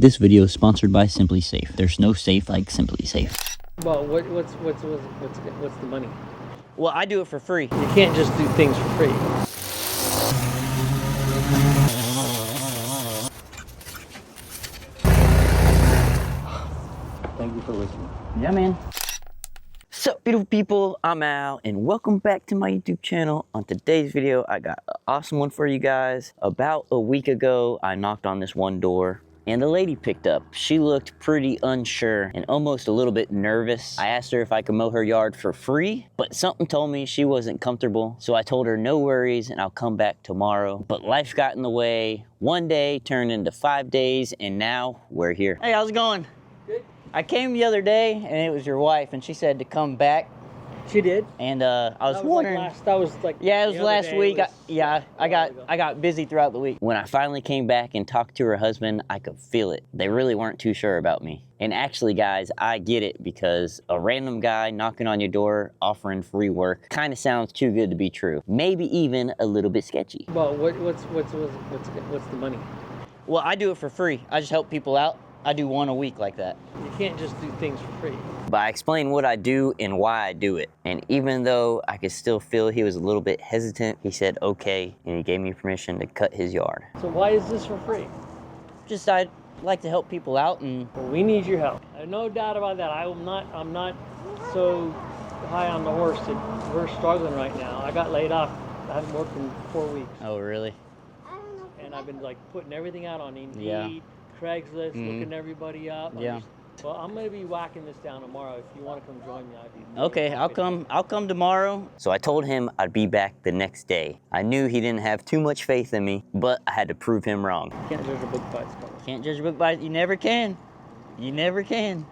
This video is sponsored by Simply Safe. There's no safe like Simply Safe. Well, what's the money? Well, I do it for free. You can't just do things for free. Thank you for listening. Yeah, man. Sup, beautiful people, I'm Al, and welcome back to my YouTube channel. On today's video, I got an awesome one for you guys. About a week ago, I knocked on this one door, and the lady picked up. She looked pretty unsure and almost a little bit nervous. I asked her if I could mow her yard for free, but something told me she wasn't comfortable. So I told her no worries and I'll come back tomorrow. But life got in the way. One day turned into 5 days and now we're here. Hey, how's it going? Good. I came the other day and it was your wife and she said to come back. She did. And I was wondering. It was last week. I got busy throughout the week. When I finally came back and talked to her husband, I could feel it. They really weren't too sure about me. And actually, guys, I get it, because a random guy knocking on your door offering free work kind of sounds too good to be true. Maybe even a little bit sketchy. Well, what's the money? Well, I do it for free. I just help people out. I do one a week like that. You can't just do things for free. But I explained what I do and why I do it. And even though I could still feel he was a little bit hesitant, he said okay, and he gave me permission to cut his yard. So why is this for free? Just I'd like to help people out, and Well, we need your help. No doubt about that. I'm not so high on the horse that we're struggling right now. I got laid off. I haven't worked in 4 weeks. Oh, really? And I've been like putting everything out on Indeed, Yeah. Craigslist, looking everybody up. Yeah. Well, I'm gonna be whacking this down tomorrow. If you want to come join me, I'd be Okay, I'll come tomorrow. So I told him I'd be back the next day. I knew he didn't have too much faith in me, but I had to prove him wrong. Can't judge a book by its cover. Can't judge a book by it. You never can. You never can.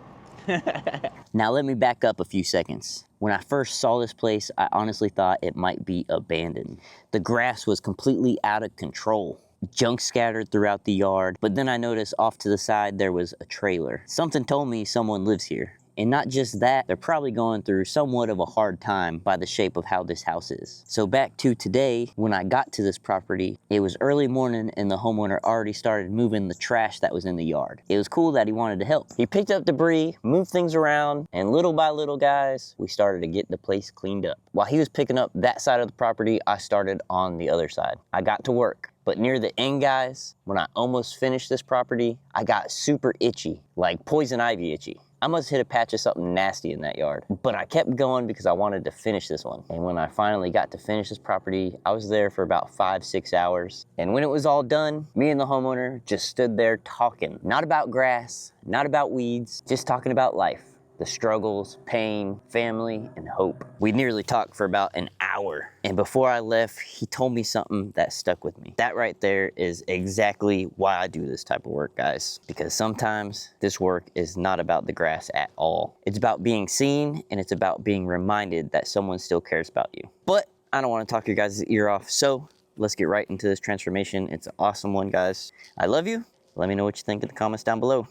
Now let me back up a few seconds. When I first saw this place, I honestly thought it might be abandoned. The grass was completely out of control. Junk scattered throughout the yard, but then I noticed off to the side there was a trailer. Something told me someone lives here. And not just that, they're probably going through somewhat of a hard time by the shape of how this house is. So back to today, when I got to this property, it was early morning and the homeowner already started moving the trash that was in the yard. It was cool that he wanted to help. He picked up debris, moved things around, and little by little, guys, we started to get the place cleaned up. While he was picking up that side of the property, I started on the other side. I got to work. But near the end, guys, when I almost finished this property, I got super itchy, like poison ivy itchy. I must hit a patch of something nasty in that yard. But I kept going because I wanted to finish this one. And when I finally got to finish this property, I was there for about 5-6 hours. And when it was all done, me and the homeowner just stood there talking. Not about grass, not about weeds, just talking about life. The struggles, pain, family, and hope. We nearly talked for about an hour. And before I left, he told me something that stuck with me. That right there is exactly why I do this type of work, guys. Because sometimes this work is not about the grass at all. It's about being seen, and it's about being reminded that someone still cares about you. But I don't want to talk your guys' ear off, so let's get right into this transformation. It's an awesome one, guys. I love you. Let me know what you think in the comments down below.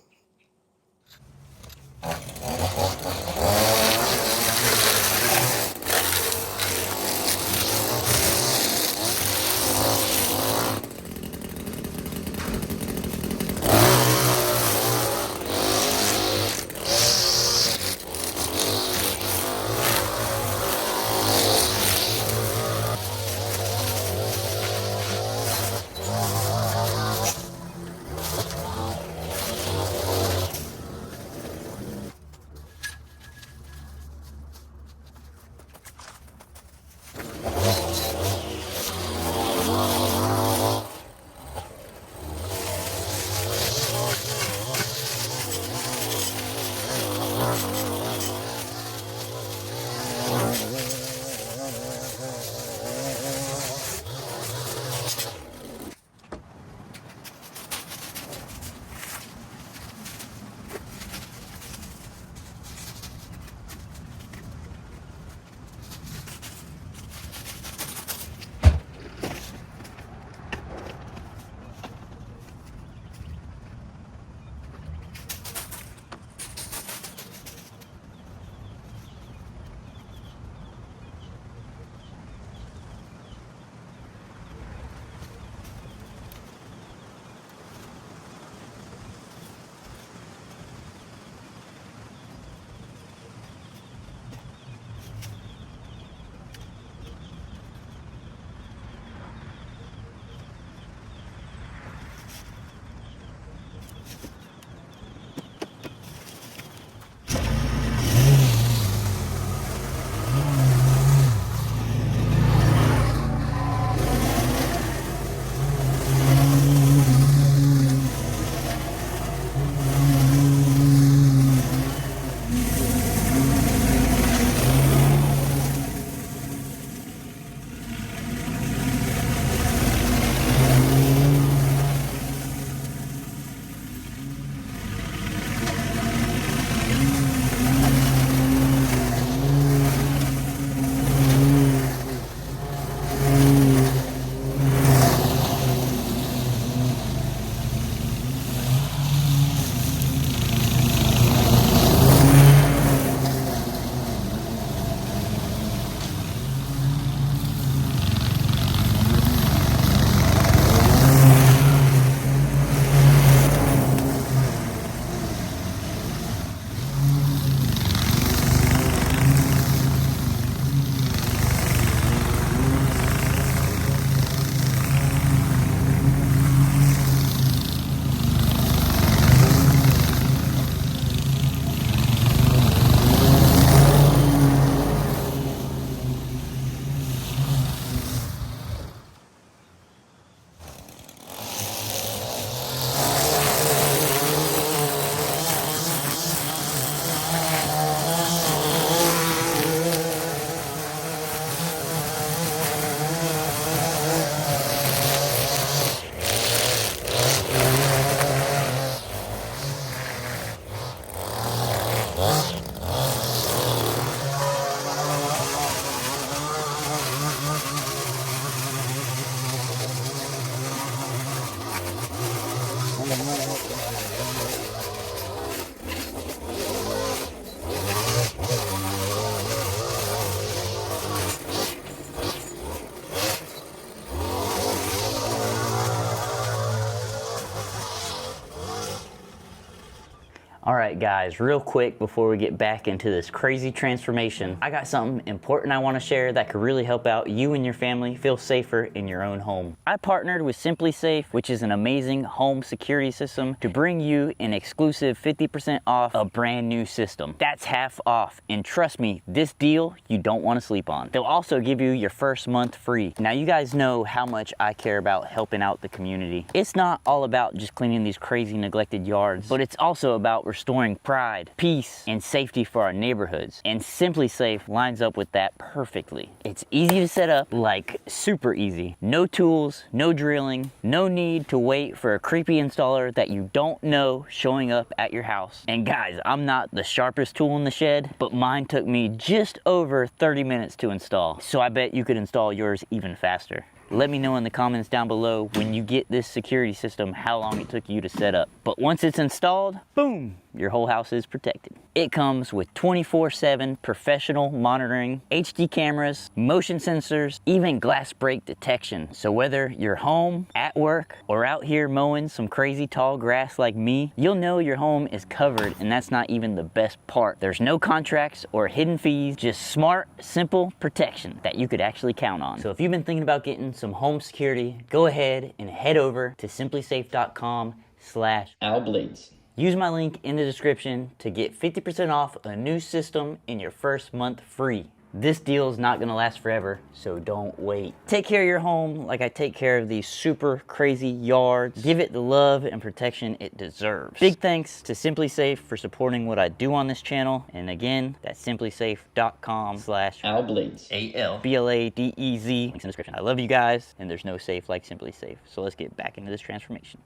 All right, guys, real quick before we get back into this crazy transformation, I got something important I want to share that could really help out you and your family feel safer in your own home. I partnered with Simply Safe, which is an amazing home security system, to bring you an exclusive 50% off a brand new system. That's half off, and trust me, this deal you don't want to sleep on. They'll also give you your first month free. Now, you guys know how much I care about helping out the community. It's not all about just cleaning these crazy neglected yards, but it's also about restoring pride, peace, and safety for our neighborhoods. And Simply Safe lines up with that perfectly. It's easy to set up, like super easy. No tools, no drilling, no need to wait for a creepy installer that you don't know showing up at your house. And guys, I'm not the sharpest tool in the shed, but mine took me just over 30 minutes to install. So I bet you could install yours even faster. Let me know in the comments down below when you get this security system how long it took you to set up. But once it's installed, boom, your whole house is protected. It comes with 24/7 professional monitoring, HD cameras, motion sensors, even glass break detection. So whether you're home, at work, or out here mowing some crazy tall grass like me, you'll know your home is covered, and that's not even the best part. There's no contracts or hidden fees, just smart, simple protection that you could actually count on. So if you've been thinking about getting some home security, go ahead and head over to simplysafe.com/OwlBlades. Use my link in the description to get 50% off a new system and your first month free. This deal is not gonna last forever, so don't wait. Take care of your home like I take care of these super crazy yards. Give it the love and protection it deserves. Big thanks to Simply Safe for supporting what I do on this channel. And again, that's simplysafe.com/OwlBlades. ALBLADEZ. Links in the description. I love you guys, and there's no safe like Simply Safe. So let's get back into this transformation.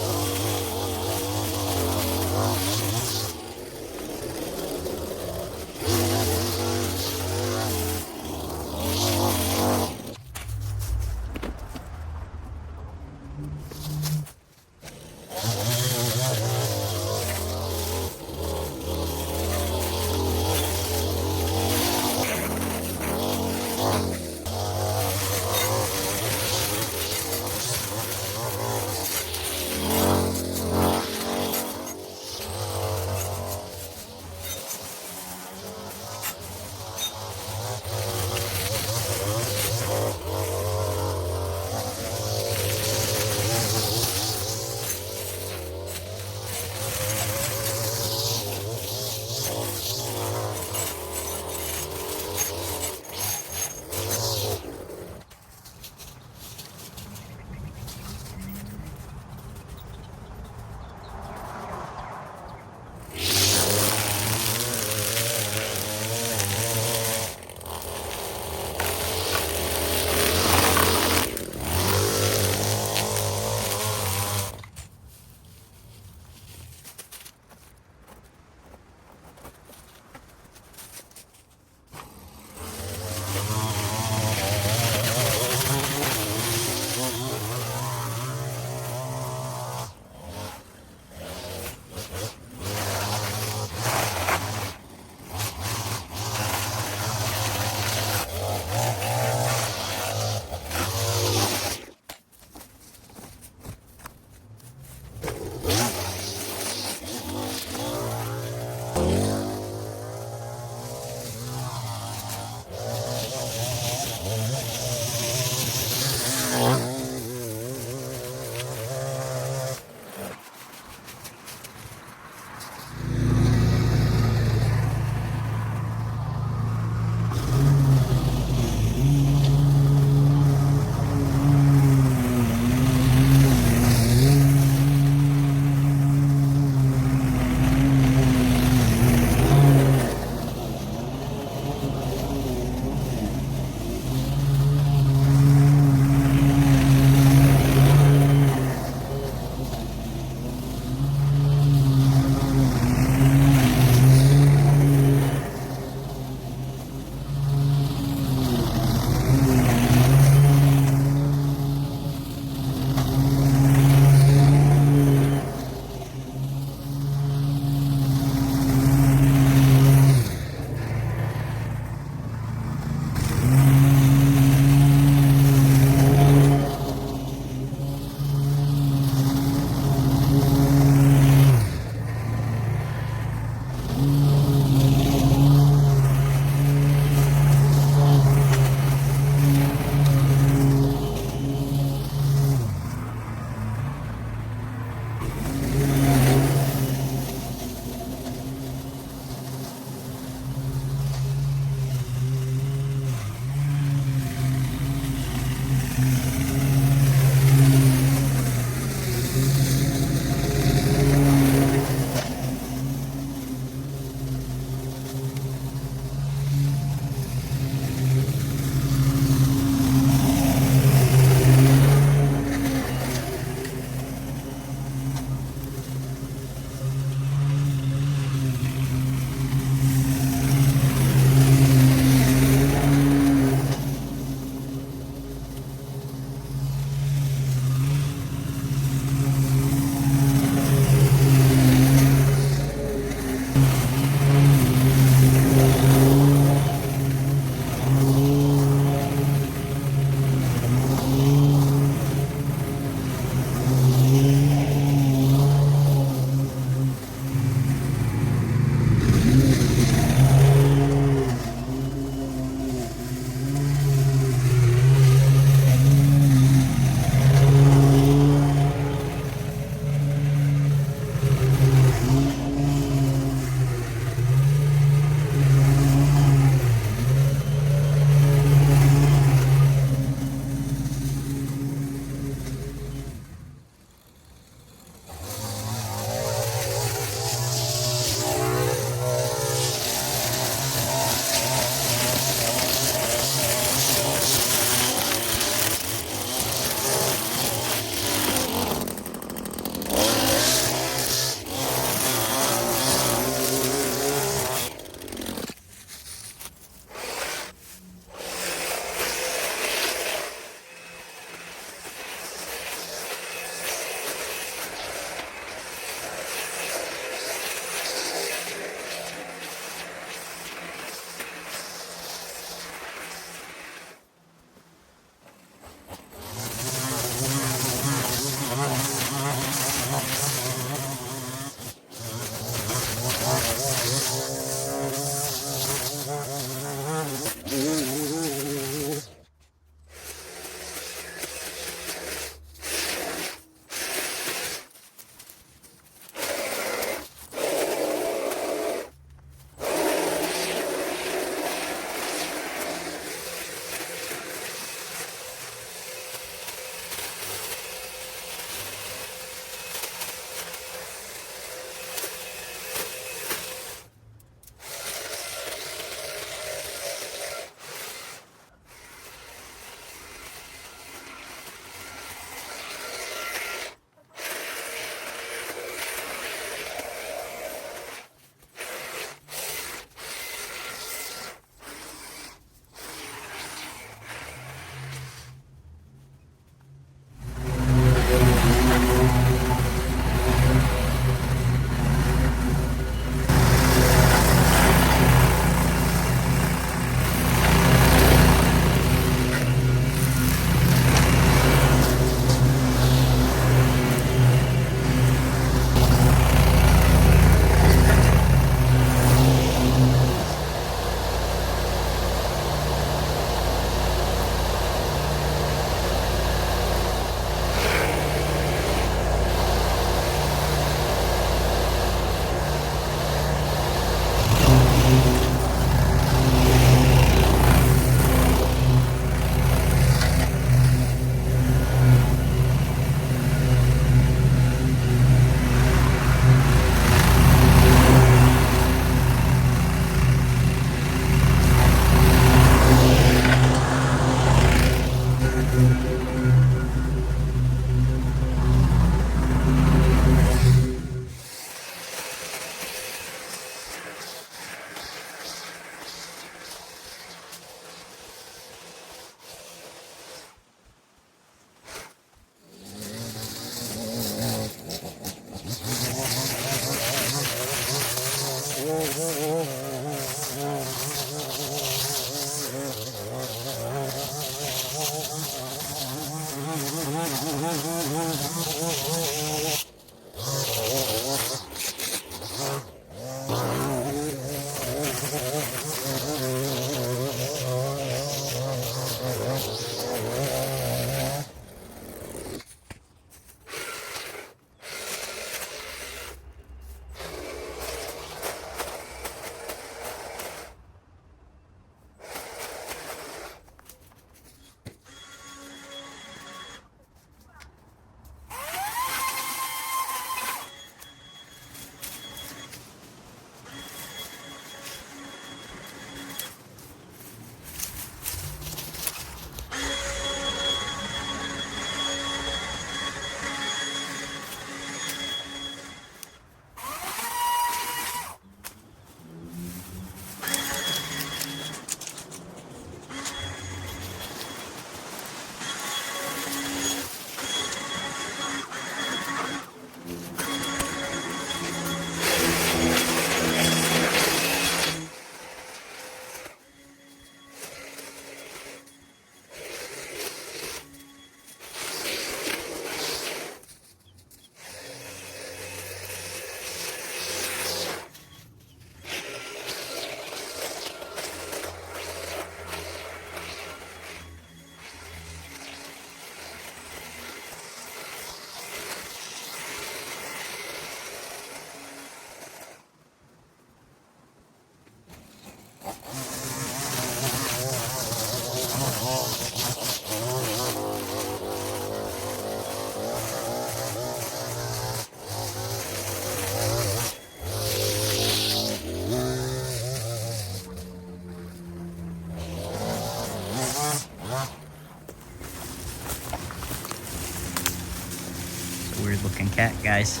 Weird looking cat, guys.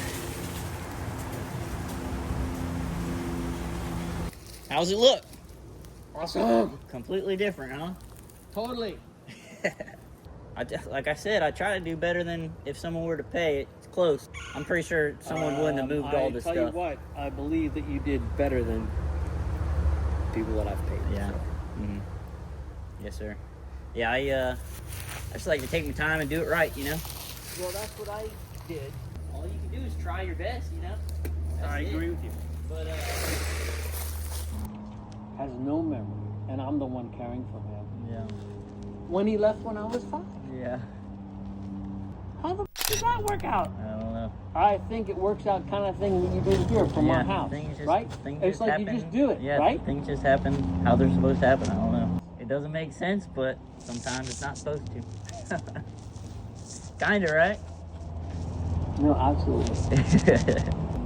How's it look? Awesome. Completely different, huh? Totally. Like I said, I try to do better than if someone were to pay it. It's close. I'm pretty sure someone wouldn't have moved all this I tell stuff. you what, I believe that you did better than people that I've paid. Yeah. So. Mm-hmm. Yes, sir. Yeah, I just like to take my time and do it right, you know? Well, that's what I did. All you can do is try your best, you know? I agree with you. But, Has no memory, and I'm the one caring for him. yeah. When he left when I was 5. Yeah. How the f did that work out? I don't know. I think it works out kind of thing that you did here from our house, right? It's like you just do it, yeah, right? Things just happen how they're supposed to happen. I don't know. It doesn't make sense, but sometimes it's not supposed to. Kinda, right? No, absolutely.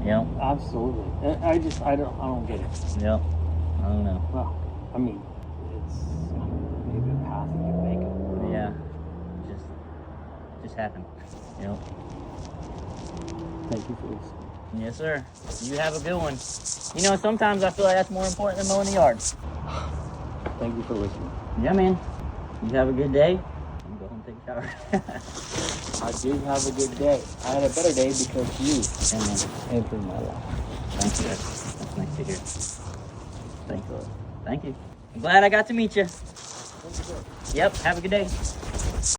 Yep. Absolutely. I don't get it. Yep. I don't know. Well, I mean, it's maybe a path you can make it. Yeah. Just happened. Yep. Thank you for listening. Yes, sir. You have a good one. You know, sometimes I feel like that's more important than mowing the yard. Thank you for listening. Yeah, man. You have a good day. I'm going to take a shower. I did have a good day. I had a better day because you Yeah, man. entered my life. Thank you. That's nice to hear. Thank you. Thank you. I'm glad I got to meet you. Yep. Have a good day.